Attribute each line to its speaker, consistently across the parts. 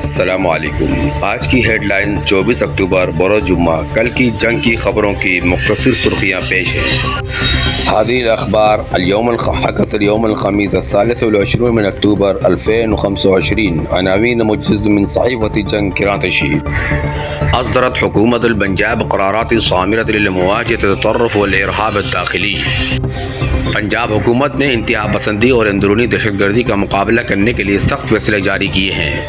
Speaker 1: السلام علیکم۔ آج کی ہیڈ لائن 24 اکتوبر بروز جمعہ کل کی جنگ کی خبروں کی مختصر سرخیاں پیش ہیں۔ هذه الأخبار اليوم حكت اليوم الخميس 23 من أكتوبر 2025 عناوين مجددة من صحيفة جنگ کرانتشی۔ أصدرت حكومة البنجاب قرارات صامرة لمواجهة التطرف والإرهاب الداخلي۔ پنجاب حکومت نے انتہا پسندی اور اندرونی دہشت گردی کا مقابلہ کرنے کے لیے سخت فیصلے جاری کیے ہیں۔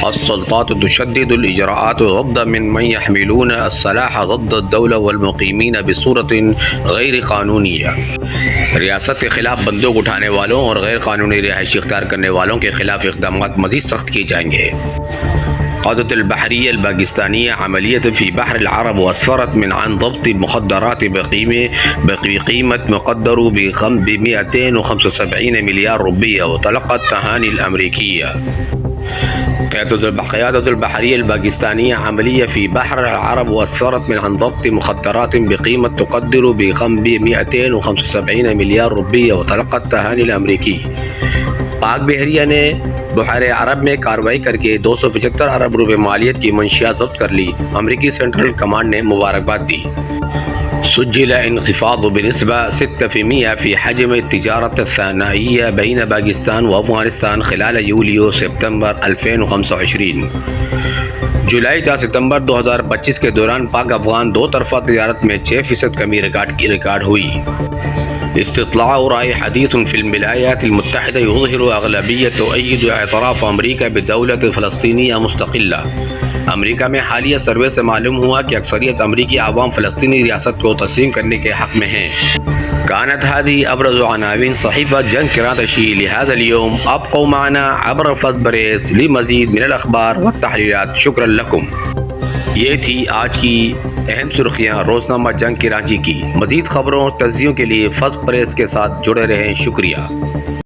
Speaker 1: السلطات تشدد الإجراءات ضد من يحملون السلاح ضد الدولة والمقيمين بصورة غیر قانونیہ۔ ریاست کے خلاف بندوق اٹھانے والوں اور غیر قانونی رہائش اختیار کرنے والوں کے خلاف اقدامات مزید سخت کیے جائیں گے۔ قادت البحرية الباكستانية عملية في بحر العرب وأسفرت عن ضبط مخدرات بقيمة مقدر ب 275 مليار روپیہ وتلقت التهاني الأمريكية۔ قيادة البحرية الباكستانية عملية في بحر العرب وأسفرت عن ضبط مخدرات بقيمة تقدر ب 275 مليار روپیہ وتلقت التهاني الأمريكي۔ پاک بحریہ نے بحر عرب میں کارروائی کر کے 275 ارب روپے مالیت کی منشیات ضبط کر لی۔ امریکی سینٹرل کمانڈ نے مبارکباد دی۔ سجل انخفاض بنسبة 6% في حجم التجارة الثنائية بين باكستان وأفغانستان خلال يوليو سپتمبر 2025۔ جولائی تا ستمبر 2025 کے دوران پاک افغان دو طرفہ تجارت میں 6% کمی ریکارڈ ہوئی۔ استطلاع رأي حديث في الولايات المتحدة يظهر أغلبية تؤيد اعتراف أمريكا بدولة فلسطينية مستقلة۔ امریکہ میں حالیہ سروے سے معلوم ہوا کہ اکثریت امریکی عوام فلسطینی ریاست کو تسلیم کرنے کے حق میں ہیں۔ كانت هذه أبرز عناوين صحيفة جنگ کرانتشی لهذا اليوم۔ ابقوا معنا عبر فضبريس لمزید من الأخبار والتحلیلات۔ شکرا لکم۔ یہ تھی آج کی اہم سرخیاں روزنامہ جنگ کراچی کی۔ مزید خبروں اور تجزیوں کے لیے فض پریس کے ساتھ جڑے رہیں۔ شکریہ۔